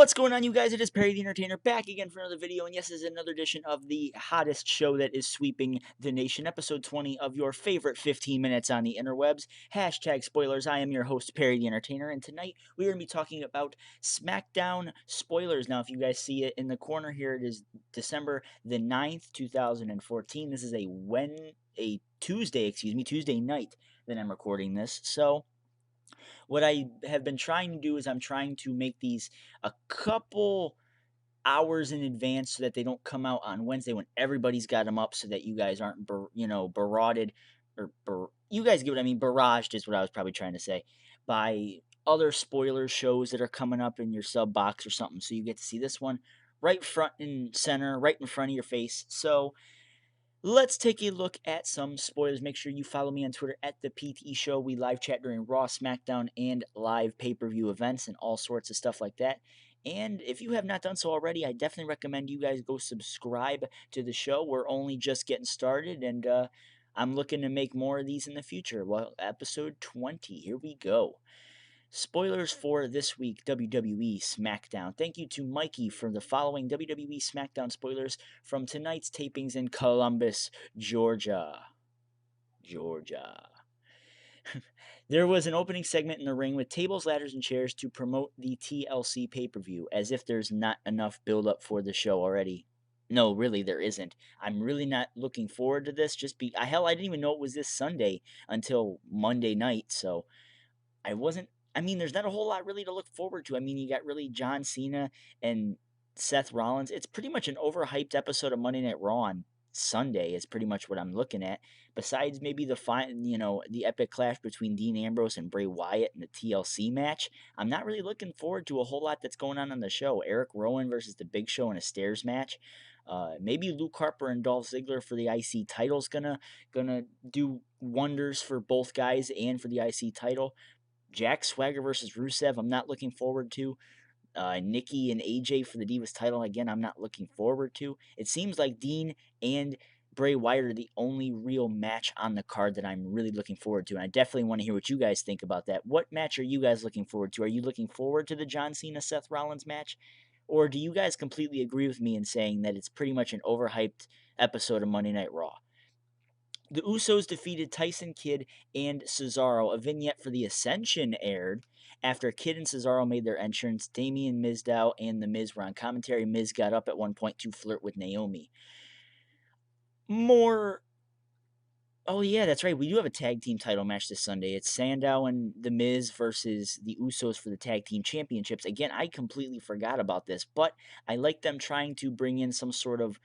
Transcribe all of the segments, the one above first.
What's going on, you guys? It is Perry the Entertainer back again for another video, and yes, this is another edition of the hottest show that is sweeping the nation, episode 20 of your favorite 15 minutes on the interwebs. Hashtag spoilers. I am your host, Perry the Entertainer, and tonight we are going to be talking about SmackDown spoilers. Now, if you guys see it in the corner here, it is December the 9th, 2014. This is a Tuesday, Tuesday night that I'm recording this. So, what I have been trying to do is I'm trying to make these a couple hours in advance so that they don't come out on Wednesday when everybody's got them up, so that you guys aren't barraged, you guys get what I mean. Barraged is what I was probably trying to say, by other spoiler shows that are coming up in your sub box or something, so you get to see this one right front and center, right in front of your face. So let's take a look at some spoilers. Make sure you follow me on Twitter at the PT Show. We live chat during Raw, SmackDown, and live pay-per-view events and all sorts of stuff like that. And if you have not done so already, I definitely recommend you guys go subscribe to the show. We're only just getting started, and I'm looking to make more of these in the future. Well, episode 20, here we go. Spoilers for this week, WWE Smackdown. Thank you to Mikey for the following WWE Smackdown spoilers from tonight's tapings in Columbus, Georgia. There was an opening segment in the ring with tables, ladders, and chairs to promote the TLC pay-per-view, as if there's not enough build-up for the show already. No, really, there isn't. I'm really not looking forward to this. Hell, I didn't even know it was this Sunday until Monday night, so I wasn't. I mean, there's not a whole lot really to look forward to. I mean, you got really John Cena and Seth Rollins. It's pretty much an overhyped episode of Monday Night Raw on Sunday. Is pretty much what I'm looking at. Besides maybe the epic clash between Dean Ambrose and Bray Wyatt in the TLC match, I'm not really looking forward to a whole lot that's going on the show. Eric Rowan versus the Big Show in a stairs match. Maybe Luke Harper and Dolph Ziggler for the IC title's gonna do wonders for both guys and for the IC title. Jack Swagger versus Rusev, I'm not looking forward to. Nikki and AJ for the Divas title, again, I'm not looking forward to. It seems like Dean and Bray Wyatt are the only real match on the card that I'm really looking forward to. And I definitely want to hear what you guys think about that. What match are you guys looking forward to? Are you looking forward to the John Cena Seth Rollins match? Or do you guys completely agree with me in saying that it's pretty much an overhyped episode of Monday Night Raw? The Usos defeated Tyson Kidd and Cesaro. A vignette for the Ascension aired after Kidd and Cesaro made their entrance. Damien Mizdow and The Miz were on commentary. Miz got up at one point to flirt with Naomi. More. Oh, yeah, that's right. We do have a tag team title match this Sunday. It's Sandow and The Miz versus the Usos for the tag team championships. Again, I completely forgot about this, but I like them trying to bring in some sort of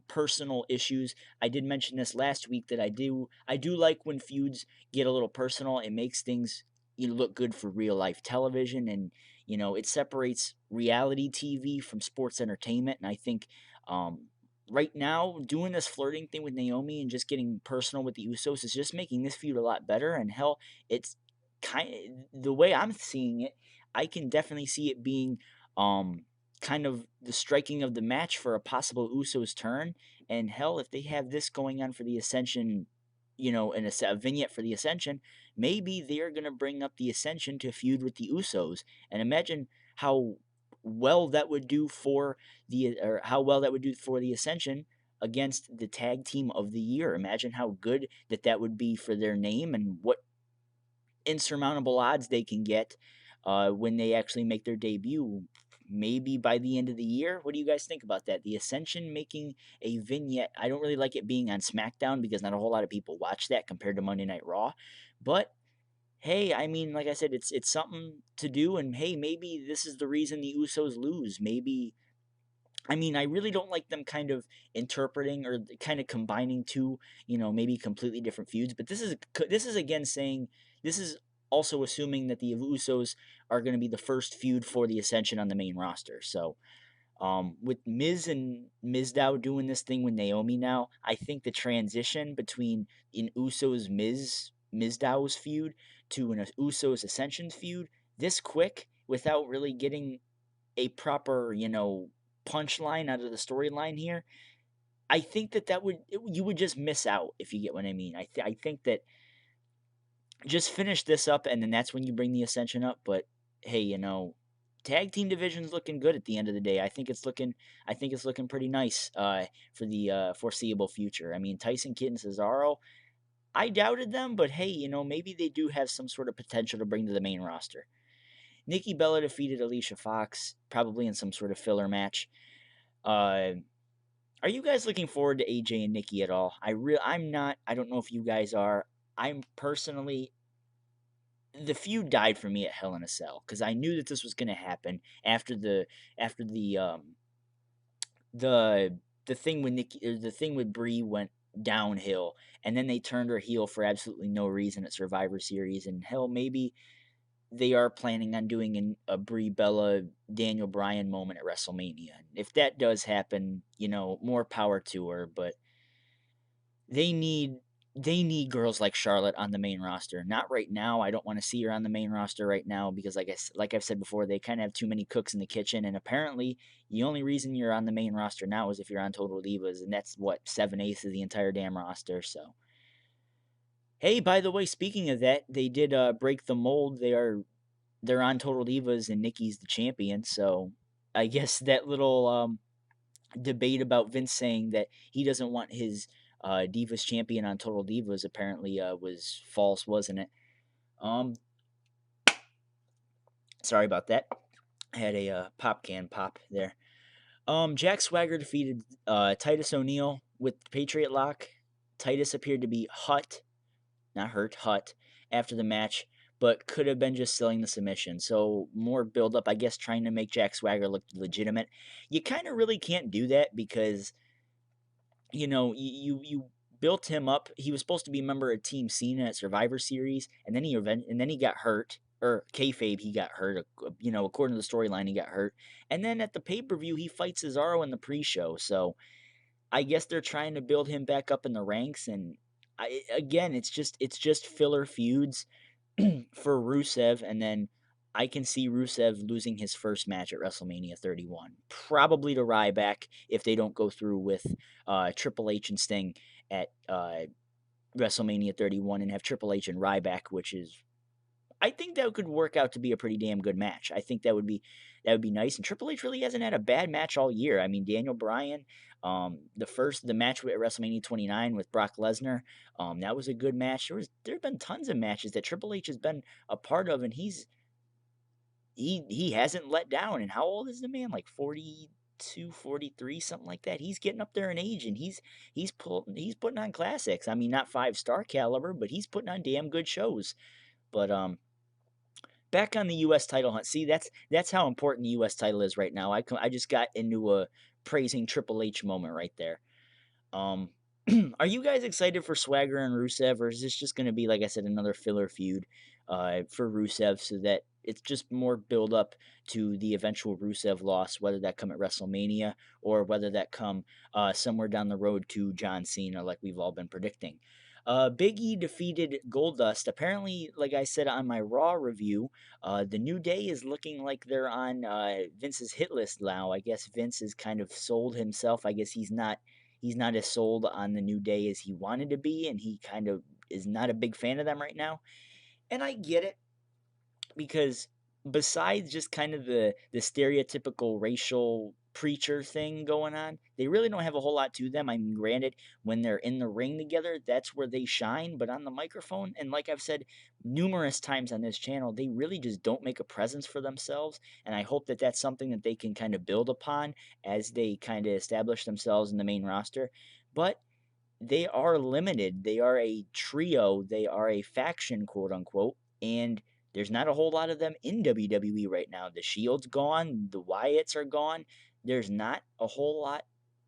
personal issues. I did mention this last week that I do like when feuds get a little personal. It makes things look good for real life television, and it separates reality TV from sports entertainment. And I think right now, doing this flirting thing with Naomi and just getting personal with the Usos is just making this feud a lot better. And hell, it's the way I'm seeing it, I can definitely see it being kind of the striking of the match for a possible Usos turn. And hell, if they have this going on for the Ascension, in a vignette for the Ascension, maybe they're gonna bring up the Ascension to feud with the Usos. And imagine how well that would do for the Ascension against the tag team of the year. Imagine how good that would be for their name, and what insurmountable odds they can get when they actually make their debut. Maybe by the end of the year. What do you guys think about that? The Ascension making a vignette. I don't really like it being on SmackDown because not a whole lot of people watch that compared to Monday Night Raw. But hey, I mean, like I said, it's something to do, and hey, maybe this is the reason the Usos lose. Maybe, I mean, I really don't like them kind of interpreting or kind of combining two, maybe completely different feuds. But this is again saying, this is also assuming that the Usos are going to be the first feud for the Ascension on the main roster. So, with Miz and Mizdow doing this thing with Naomi now, I think the transition between an Usos Mizdow's feud to an Usos Ascension feud this quick without really getting a proper, punchline out of the storyline here, I think you would just miss out, if you get what I mean. I think that just finish this up, and then that's when you bring the Ascension up. But hey, tag team division's looking good at the end of the day. I think it's looking pretty nice for the foreseeable future. I mean, Tyson Kidd and Cesaro, I doubted them, but hey, maybe they do have some sort of potential to bring to the main roster. Nikki Bella defeated Alicia Fox, probably in some sort of filler match. Uh, are you guys looking forward to AJ and Nikki at all? I'm not. I don't know if you guys are. I'm personally, the feud died for me at Hell in a Cell because I knew that this was going to happen after the the thing with Nikki, the thing with Brie went downhill, and then they turned her heel for absolutely no reason at Survivor Series, and hell, maybe they are planning on doing a Brie Bella Daniel Bryan moment at WrestleMania. If that does happen, more power to her, but they need they need girls like Charlotte on the main roster. Not right now. I don't want to see her on the main roster right now because, like I've said before, they kind of have too many cooks in the kitchen. And apparently, the only reason you're on the main roster now is if you're on Total Divas, and that's what 7/8 of the entire damn roster. So, hey, by the way, speaking of that, they did break the mold. They're on Total Divas, and Nikki's the champion. So, I guess that little debate about Vince saying that he doesn't want his Divas champion on Total Divas apparently was false, wasn't it? Um, Sorry about that. I had a pop can pop there. Jack Swagger defeated Titus O'Neil with the Patriot Lock. Titus appeared to be not hurt, after the match, but could have been just selling the submission. So more build up, I guess, trying to make Jack Swagger look legitimate. You kind of really can't do that because you built him up. He was supposed to be a member of Team Cena at Survivor Series, and then he got hurt. Or kayfabe, he got hurt. According to the storyline, he got hurt. And then at the pay per view, he fights Cesaro in the pre-show. So I guess they're trying to build him back up in the ranks. And again, it's just filler feuds for Rusev, and then I can see Rusev losing his first match at WrestleMania 31, probably to Ryback if they don't go through with Triple H and Sting at WrestleMania 31 and have Triple H and Ryback, which is, I think that could work out to be a pretty damn good match. I think that would be nice. And Triple H really hasn't had a bad match all year. I mean, Daniel Bryan, the match at WrestleMania 29 with Brock Lesnar, that was a good match. There've been tons of matches that Triple H has been a part of, and he hasn't let down. And how old is the man? Like 42, 43, something like that. He's getting up there in age, and he's putting on classics. I mean, not 5-star caliber, but he's putting on damn good shows. But back on the U.S. title hunt. See, that's how important the U.S. title is right now. I just got into a praising Triple H moment right there. Um, are you guys excited for Swagger and Rusev, or is this just going to be, like I said, another filler feud for Rusev, so that it's just more build up to the eventual Rusev loss, whether that come at WrestleMania or whether that come somewhere down the road to John Cena, like we've all been predicting. Big E defeated Goldust. Apparently, like I said on my Raw review, the New Day is looking like they're on Vince's hit list now. I guess Vince has kind of sold himself. I guess he's not as sold on the New Day as he wanted to be, and he kind of is not a big fan of them right now. And I get it because besides just kind of the stereotypical racial preacher thing going on, they really don't have a whole lot to them. I mean, granted, when they're in the ring together, that's where they shine, but on the microphone, and like I've said numerous times on this channel, they really just don't make a presence for themselves, and I hope that that's something that they can kind of build upon as they kind of establish themselves in the main roster. But they are limited. They are a trio. They are a faction, quote unquote. And there's not a whole lot of them in WWE right now. The Shield's gone. The Wyatts are gone. There's not a whole lot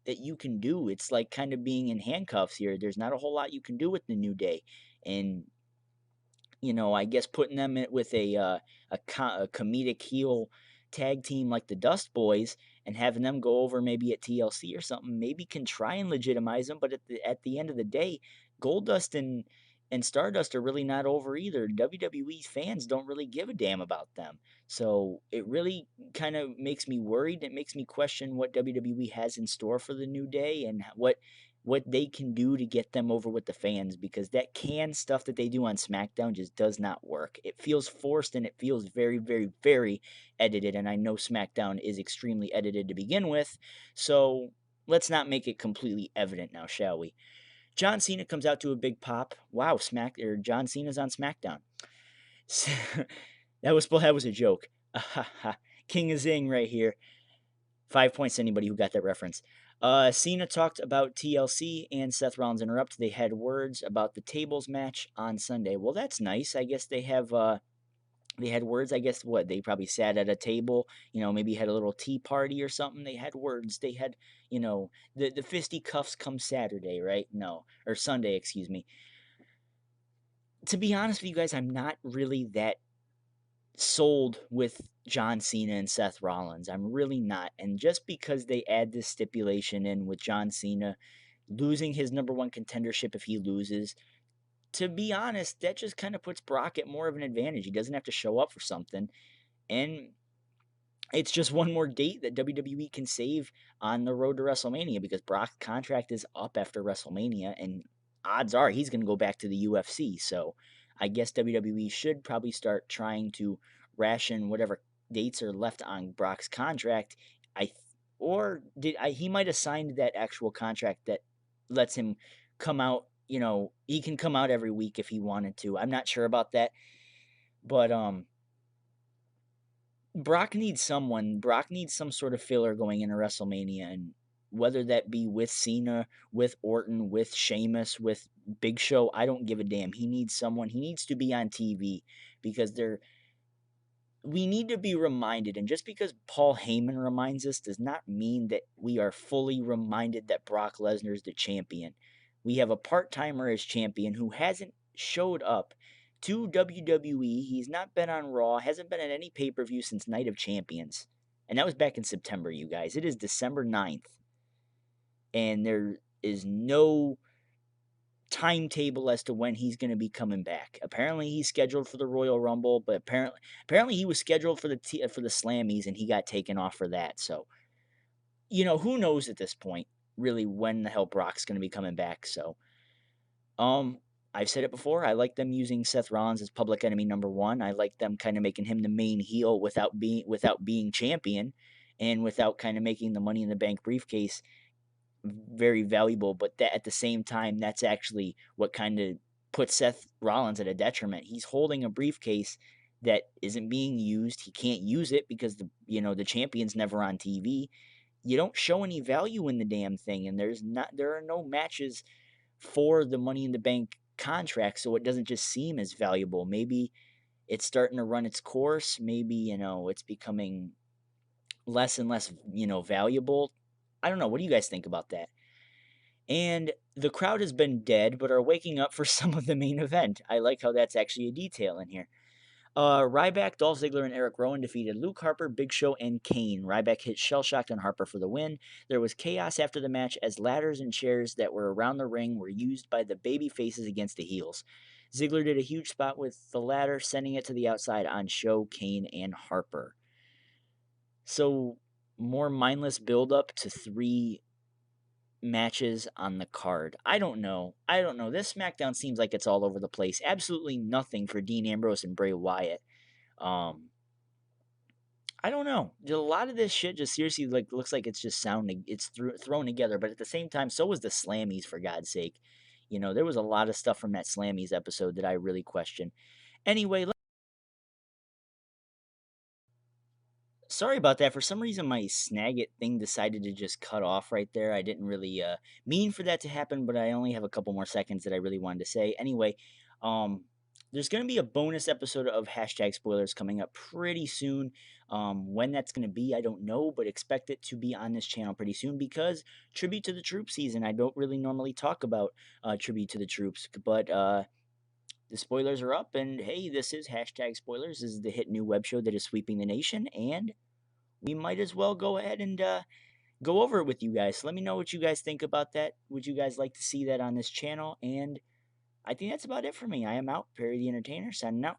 that you can do. It's like kind of being in handcuffs here. There's not a whole lot you can do with the New Day. And I guess putting them with a comedic heel tag team like the Dust Boys and having them go over maybe at TLC or something, maybe can try and legitimize them. But at the end of the day, Goldust and Stardust are really not over either. WWE fans don't really give a damn about them. So it really kind of makes me worried. It makes me question what WWE has in store for the New Day and what they can do to get them over with the fans, because that can stuff that they do on SmackDown just does not work. It feels forced and it feels very, very, very edited. And I know SmackDown is extremely edited to begin with. So let's not make it completely evident now, shall we? John Cena comes out to a big pop. Wow, John Cena's on SmackDown. that was a joke. King of Zing right here. 5 points to anybody who got that reference. Cena talked about TLC and Seth Rollins interrupt. They had words about the tables match on Sunday. Well, that's nice. I guess they had words. I guess what, they probably sat at a table, maybe had a little tea party or something. They had words. They had, the fisticuffs come Saturday, right? No, or Sunday, excuse me. To be honest with you guys, I'm not really that sold with John Cena and Seth Rollins. I'm really not. And just because they add this stipulation in with John Cena losing his number one contendership if he loses, to be honest, that just kind of puts Brock at more of an advantage. He doesn't have to show up for something. And it's just one more date that WWE can save on the road to WrestleMania, because Brock's contract is up after WrestleMania, and odds are he's going to go back to the UFC. So I guess WWE should probably start trying to ration whatever dates are left on Brock's contract. He might have signed that actual contract that lets him come out, he can come out every week if he wanted to. I'm not sure about that. But Brock needs some sort of filler going into WrestleMania, and whether that be with Cena, with Orton, with Sheamus, with Big Show, I don't give a damn. He needs someone. He needs to be on TV, because we need to be reminded, and just because Paul Heyman reminds us does not mean that we are fully reminded that Brock Lesnar is the champion. We have a part-timer as champion who hasn't showed up to WWE. He's not been on Raw, hasn't been at any pay-per-view since Night of Champions. And that was back in September, you guys. It is December 9th. And there is no timetable as to when he's going to be coming back. Apparently he's scheduled for the Royal Rumble, but apparently he was scheduled for the Slammies and he got taken off for that. So, who knows at this point really when the hell Brock's going to be coming back. So, I've said it before. I like them using Seth Rollins as public enemy number one. I like them kind of making him the main heel without being champion, and without kind of making the Money in the Bank briefcase very valuable. But that at the same time, that's actually what kind of puts Seth Rollins at a detriment. He's holding a briefcase that isn't being used. He can't use it because the champion's never on TV. You don't show any value in the damn thing, and there are no matches for the Money in the Bank contract, so it doesn't just seem as valuable. Maybe it's starting to run its course. Maybe, it's becoming less and less, valuable. I don't know. What do you guys think about that? And the crowd has been dead, but are waking up for some of the main event. I like how that's actually a detail in here. Ryback, Dolph Ziggler, and Eric Rowan defeated Luke Harper, Big Show, and Kane. Ryback hit Shell-Shocked on Harper for the win. There was chaos after the match as ladders and chairs that were around the ring were used by the baby faces against the heels. Ziggler did a huge spot with the ladder, sending it to the outside on Show, Kane, and Harper. So, more mindless build-up to 3 matches on the card. I don't know. This SmackDown seems like it's all over the place. Absolutely nothing for Dean Ambrose and Bray Wyatt. I don't know. A lot of this shit just seriously looks like it's just thrown together. But at the same time, so was the Slammies, for God's sake. There was a lot of stuff from that Slammies episode that I really question. Anyway, sorry about that. For some reason, my Snagit thing decided to just cut off right there. I didn't really mean for that to happen, but I only have a couple more seconds that I really wanted to say. Anyway, there's going to be a bonus episode of Hashtag Spoilers coming up pretty soon. When that's going to be, I don't know, but expect it to be on this channel pretty soon, because Tribute to the Troops season, I don't really normally talk about Tribute to the Troops, but the spoilers are up, and hey, this is Hashtag Spoilers. This is the hit new web show that is sweeping the nation, and we might as well go ahead and go over it with you guys. So let me know what you guys think about that. Would you guys like to see that on this channel? And I think that's about it for me. I am out. Perry the Entertainer signing out.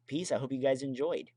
Peace. I hope you guys enjoyed.